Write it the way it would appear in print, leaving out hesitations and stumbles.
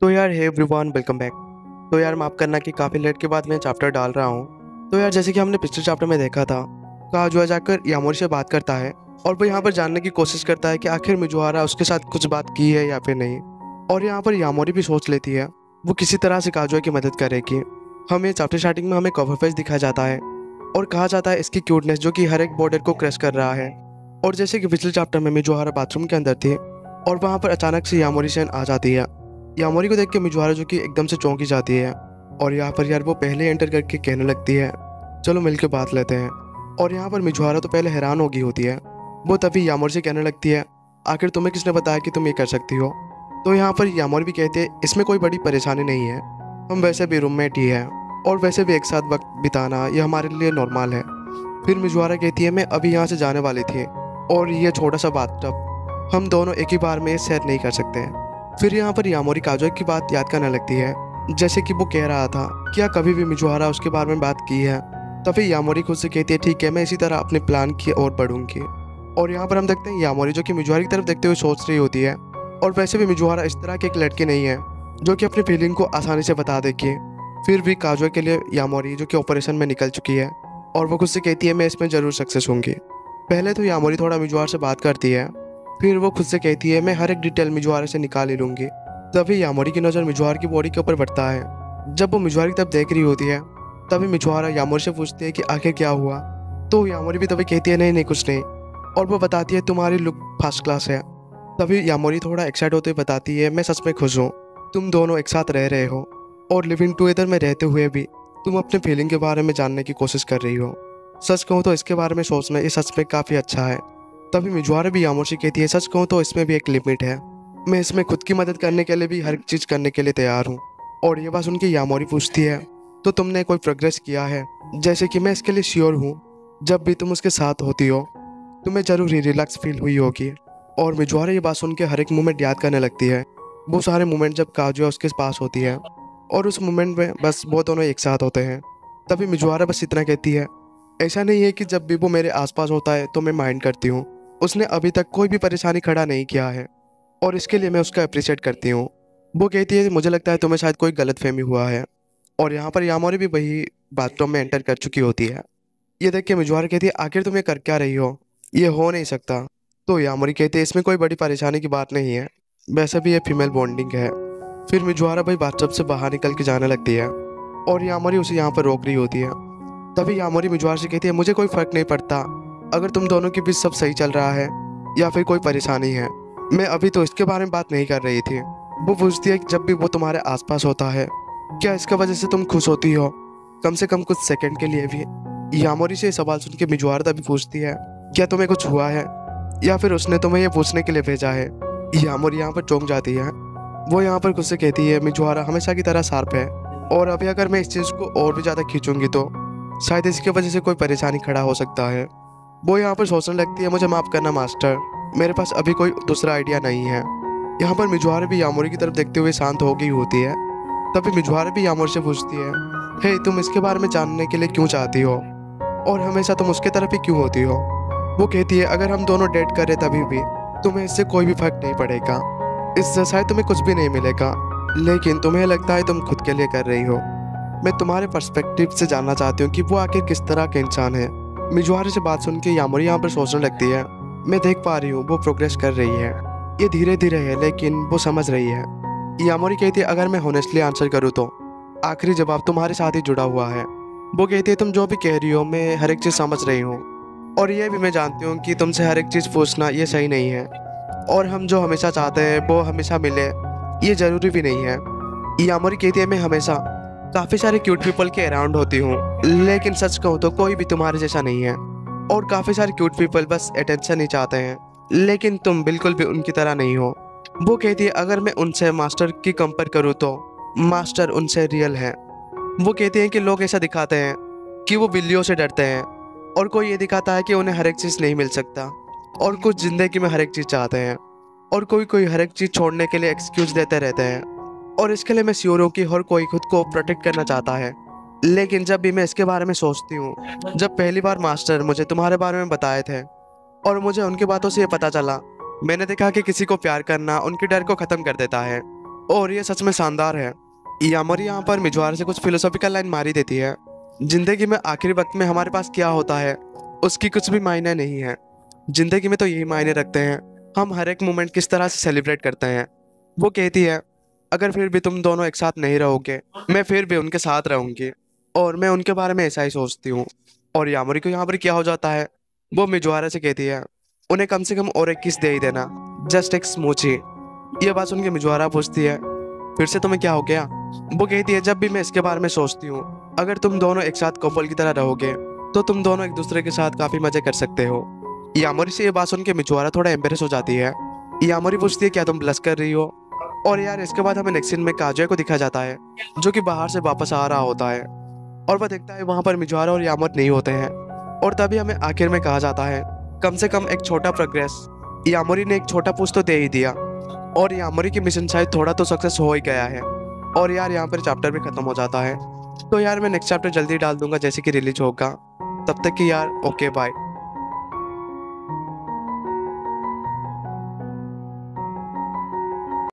तो यार hey everyone welcome back. तो यार माफ़ करना कि काफ़ी लेट के बाद मैं चैप्टर डाल रहा हूँ। तो यार जैसे कि हमने पिछले चैप्टर में देखा था, काजुआ जाकर यामोरी से बात करता है और वो यहाँ पर जानने की कोशिश करता है कि आखिर मिजुआरा उसके साथ कुछ बात की है या फिर नहीं। और यहाँ पर यामोरी भी सोच लेती है वो किसी तरह से काजुआ की मदद करेगी। हमें चैप्टर स्टार्टिंग में हमें कवर फेस दिखाया जाता है और कहा जाता है इसकी क्यूटनेस जो कि हर एक बॉर्डर को क्रश कर रहा है। और जैसे कि पिछले चैप्टर में मिजुआरा बाथरूम के अंदर थी और वहाँ पर अचानक से यामोरी सेन आ जाती है। यामोरी को देख के मिजुआरा जो कि एकदम से चौंकी जाती है और यहाँ पर यार वो पहले एंटर करके कहने लगती है चलो मिलके बात लेते हैं। और यहाँ पर मिजुआरा तो पहले हैरान हो गई होती है, वो तभी यामोरी से कहने लगती है आखिर तुम्हें किसने बताया कि तुम ये कर सकती हो। तो यहाँ पर यामोरी भी कहते हैं इसमें कोई बड़ी परेशानी नहीं है, हम वैसे भी रूममेट ही है और वैसे भी एक साथ वक्त बिताना ये हमारे लिए नॉर्मल है। फिर मिजुआरा कहती है मैं अभी यहाँ से जाने वाली थी और ये छोटा सा बाथटब हम दोनों एक ही बार में शेयर नहीं कर सकते हैं। फिर यहाँ पर यामोरी काजुआ की बात याद करने लगती है, जैसे कि वो कह रहा था क्या कभी भी मिजुआरा उसके बारे में बात की है। तभी यामोरी खुद से कहती है ठीक है मैं इसी तरह अपने प्लान की ओर बढ़ूंगी। और यहाँ पर हम देखते हैं यामोरी जो कि मिजुआरा की तरफ देखते हुए सोच रही होती है और वैसे भी मिजुआरा इस तरह की एक लड़की नहीं है जो कि अपनी फीलिंग को आसानी से बता देगी। फिर भी काजुआ के लिए यामोरी जो कि ऑपरेशन में निकल चुकी है और वो खुद से कहती है मैं इसमें ज़रूर सक्सेस होंगी। पहले तो यामोरी थोड़ा मिजुआरा से बात करती है, फिर वो खुद से कहती है मैं हर एक डिटेल मिजुआरा से निकाल ही लूंगी। तभी यामोरी की नज़र मिजुआरा की बॉडी के ऊपर बढ़ता है। जब वो मिजुआरा की तरफ देख रही होती है तभी मिजुआरा यामोरी से पूछती है कि आखिर क्या हुआ। तो यामोरी भी तभी कहती है नहीं नहीं कुछ नहीं, और वो बताती है तुम्हारी लुक फर्स्ट क्लास है। तभी यामोरी थोड़ा एक्साइट होते हुए बताती है मैं सच में खुश हूँ, तुम दोनों एक साथ रह रहे हो और लिविंग टुगेदर में रहते हुए भी तुम अपने फीलिंग के बारे में जानने की कोशिश कर रही हो। सच कहूँ तो इसके बारे में सोचना ये सच में काफ़ी अच्छा है। तभी मिजुआरा भी यामोरी से कहती है सच कहूँ तो इसमें भी एक लिमिट है, मैं इसमें खुद की मदद करने के लिए भी हर चीज़ करने के लिए तैयार हूँ। और ये बात सुन के यामोरी पूछती है तो तुमने कोई प्रोग्रेस किया है, जैसे कि मैं इसके लिए श्योर हूँ जब भी तुम उसके साथ होती हो तुम्हें जरूर ही रिलैक्स फील हुई होगी। और मिजुआरा ये बात सुन के हर एक मोमेंट याद करने लगती है, वो सारे मोमेंट जब काजुआ उसके पास होती है और उस मोमेंट में बस वो दोनों एक साथ होते हैं। तभी मिजुआरा बस इतना कहती है ऐसा नहीं है कि जब भी वो मेरे आसपास होता है तो मैं माइंड करती हूँ, उसने अभी तक कोई भी परेशानी खड़ा नहीं किया है और इसके लिए मैं उसका अप्रिशिएट करती हूँ। वो कहती है मुझे लगता है तुम्हें शायद कोई गलतफहमी हुआ है। और यहाँ पर यामोरी भी वही बाथरूम में एंटर कर चुकी होती है। ये देख के मिजुआरा कहती है आखिर तुम ये कर क्या रही हो, ये हो नहीं सकता। तो यामोरी कहती है इसमें कोई बड़ी परेशानी की बात नहीं है, वैसे भी ये फीमेल बॉन्डिंग है। फिर मिजुआरा भाई बाथटब से बाहर निकल के जाने लगती है और यामोरी उसे यहाँ पर रोक रही होती है। तभी यामोरी मिजुआरा से कहती है मुझे कोई फर्क नहीं पड़ता अगर तुम दोनों के बीच सब सही चल रहा है या फिर कोई परेशानी है, मैं अभी तो इसके बारे में बात नहीं कर रही थी। वो पूछती है कि जब भी वो तुम्हारे आसपास होता है क्या इसका वजह से तुम खुश होती हो, कम से कम कुछ सेकंड के लिए भी। यामोरी से ये सवाल सुन के मिजुआरा तभी पूछती है क्या तुम्हें कुछ हुआ है या फिर उसने तुम्हें ये पूछने के लिए भेजा है। यामोरी यहाँ पर चौंक जाती है, वो यहाँ पर खुद से कहती है मिजुआरा हमेशा की तरह शार्प है और अभी अगर मैं इस चीज़ को और भी ज़्यादा खींचूंगी तो शायद इसकी वजह से कोई परेशानी खड़ा हो सकता है। वो यहाँ पर सोचने लगती है मुझे माफ़ करना मास्टर, मेरे पास अभी कोई दूसरा आइडिया नहीं है। यहाँ पर मिजुआरा भी यामोरी की तरफ देखते हुए शांत हो गई होती है। तभी मिजुआरा भी यामोरी से पूछती है हे तुम इसके बारे में जानने के लिए क्यों चाहती हो और हमेशा तुम उसके तरफ ही क्यों होती हो। वो कहती है अगर हम दोनों डेट करें तभी भी तुम्हें इससे कोई भी फर्क नहीं पड़ेगा, इससे शायद तुम्हें कुछ भी नहीं मिलेगा, लेकिन तुम्हें लगता है तुम खुद के लिए कर रही हो। मैं तुम्हारे पर्सपेक्टिव से जानना चाहती हूँ कि वो आखिर किस तरह का इंसान है। मिजुआरा से बात सुन के यामोरी यहाँ पर सोचने लगती है मैं देख पा रही हूँ वो प्रोग्रेस कर रही है, ये धीरे धीरे है लेकिन वो समझ रही है। यामोरी कहती है अगर मैं होनेस्टली आंसर करूँ तो आखिरी जवाब तुम्हारे साथ ही जुड़ा हुआ है। वो कहती है तुम जो भी कह रही हो मैं हर एक चीज़ समझ रही हूँ और ये भी मैं जानती हूँ कि तुमसे हर एक चीज़ पूछना ये सही नहीं है और हम जो हमेशा चाहते हैं वो हमेशा मिले ये ज़रूरी भी नहीं है। यामोरी कहती है मैं हमेशा काफ़ी सारे क्यूट पीपल के अराउंड होती हूँ लेकिन सच कहूँ तो कोई भी तुम्हारे जैसा नहीं है और काफ़ी सारे क्यूट पीपल बस अटेंशन ही चाहते हैं, लेकिन तुम बिल्कुल भी उनकी तरह नहीं हो। वो कहती है अगर मैं उनसे मास्टर की कंपेयर करूँ तो मास्टर उनसे रियल है। वो कहते हैं कि लोग ऐसा दिखाते हैं कि वो बिल्लियों से डरते हैं और कोई ये दिखाता है कि उन्हें हर एक चीज़ नहीं मिल सकता और कुछ ज़िंदगी में हर एक चीज़ चाहते हैं और कोई कोई हर एक चीज़ छोड़ने के लिए एक्सक्यूज़ देते रहते हैं। और इसके लिए मैं श्योर हूँ कि हर कोई खुद को प्रोटेक्ट करना चाहता है, लेकिन जब भी मैं इसके बारे में सोचती हूँ, जब पहली बार मास्टर मुझे तुम्हारे बारे में बताए थे और मुझे उनकी बातों से ये पता चला, मैंने देखा कि किसी को प्यार करना उनके डर को ख़त्म कर देता है और ये सच में शानदार है। यामोरी यहाँ पर मिजुआरा से कुछ फिलोसॉफिकल लाइन मारी देती है। जिंदगी में आखिरी वक्त में हमारे पास क्या होता है उसकी कुछ भी मायने नहीं है। जिंदगी में तो यही मायने रखते हैं हम हर एक मोमेंट किस तरह से सेलिब्रेट करते हैं। वो कहती है अगर फिर भी तुम दोनों एक साथ नहीं रहोगे मैं फिर भी उनके साथ रहूंगी। और मैं उनके बारे में ऐसा ही सोचती हूँ। और यामोरी को यहाँ पर क्या हो जाता है, वो मिजुआरा से कहती है उन्हें कम से कम और एक किस दे ही देना, जस्ट एक स्मूची। ये बात सुन के मिजुआरा पूछती है फिर से तुम्हें क्या हो गया। वो कहती है जब भी मैं इसके बारे में सोचती हूँ अगर तुम दोनों एक साथ कपल की तरह रहोगे तो तुम दोनों एक दूसरे के साथ काफी मजे कर सकते हो। यामोरी से ये बात सुन के मिजुआरा थोड़ा एम्बेरस हो जाती है। यामोरी पूछती है क्या तुम ब्लश कर रही हो। और यार इसके बाद हमें नेक्स्ट सीन में काजुया को दिखा जाता है जो कि बाहर से वापस आ रहा होता है और वह देखता है वहां पर मिजुआरा और यामोरी नहीं होते हैं। और तभी हमें आखिर में कहा जाता है कम से कम एक छोटा प्रोग्रेस। यामोरी ने एक छोटा पुश तो दे ही दिया और यामोरी की मिशन शायद थोड़ा तो सक्सेस हो ही गया है। और यार यहाँ पर चैप्टर भी खत्म हो जाता है। तो यार मैं नेक्स्ट चैप्टर जल्दी डाल दूंगा जैसे कि रिलीज होगा। तब तक कि यार ओके बाय।